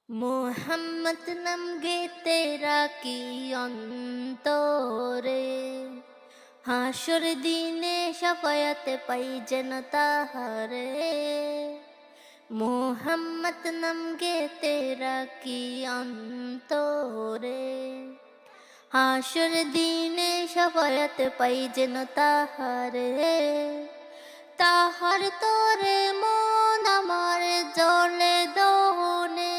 মোহাম্মদ নাম গে তেরা কি অন্তরে, হাসর দিনে শাফায়াত পাই যেন তাহারে। মোহাম্মদ নাম গে তেরা কি অন্তরে, হাসর দিনে শাফায়াত পাই যেন তাহারে। তাহার তোরে মন আমার জ্বলে দহনে,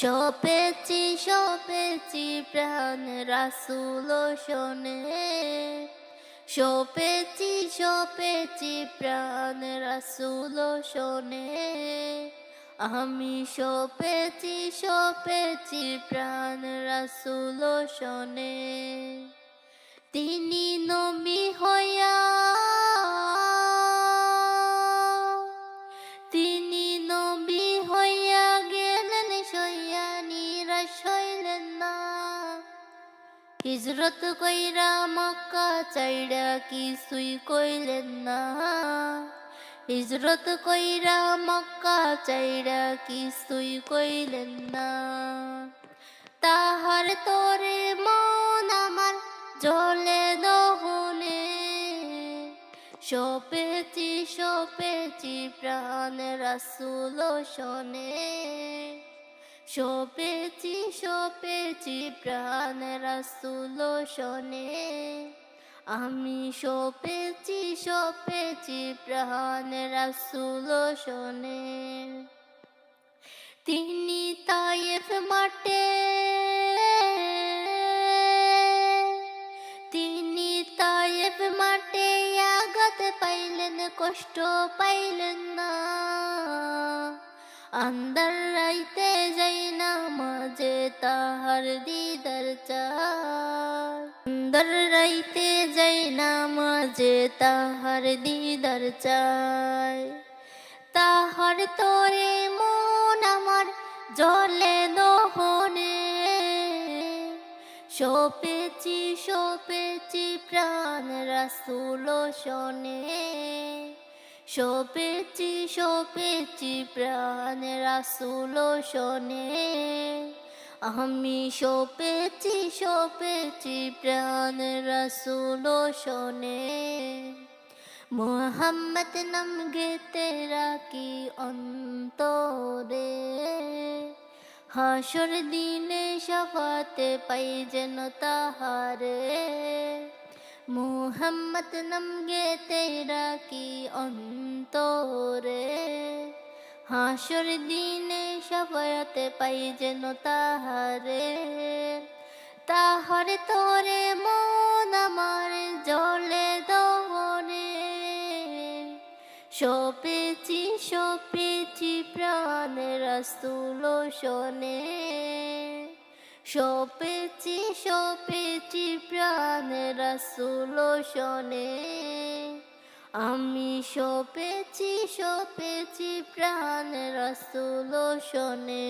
সপেছি প্রাণ রাসূল শোনে। সপেছি প্রাণ রাসূল শোনে। আমি সপেছি প্রাণ রাসূল শোনে। তিনি নবী হইয়া, তিনি নবী হইয়া গেলেন সইয়া, নিরাশ হইলেন না। হিজরত কইরা মক্কা চাইড়া কিছুই কইলেন না। হিজরত কইরা মক্কা চাইড়া কিছুই কইলেন না। তাহার তোরে মন আমার জ্বলে দহনে, সপেছি প্রাণ রাসূল শোনে। সপেছি প্রাণ রাসূল শোনে। আমি সপেছি প্রাণ রাসূল শোনে। তিনি তায়েফ মাঠে, তিনি তায়েফ মাঠে আঘাত পাইলেন, কষ্ট পাইলেন না। আন্দার রাইতে যাই নামাজে তাহার দিদার চাই। আন্দার রাইতে যাই নামাজে তাহার দিদার চাই। তাহার তোরে মন আমার জ্বলে দহনে, সপেছি প্রাণ রাসূল শোনে। সপেছি প্রাণ রাসূল শোনে। আমি সপেছি প্রাণ রাসূল শোনে। মোহাম্মদ নাম গে তেরা কি অন্তরে, হাসর দিনে শাফাত পাই যেন তাহারে। মোহাম্মদ নাম গে তেরা কি অন্তরে, হাসর দিনে শাফাত পাই যেন তাহারে। তাহার তোরে মন আমার জ্বলে দহনে, সপেছি প্রাণ রাসূল শোনে। সপেছি প্রাণ রাসূল শোনে। আমি সপেছি প্রাণ রাসূল শোনে।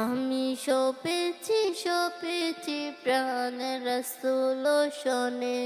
আমি সপেছি প্রাণ রাসূল শোনে।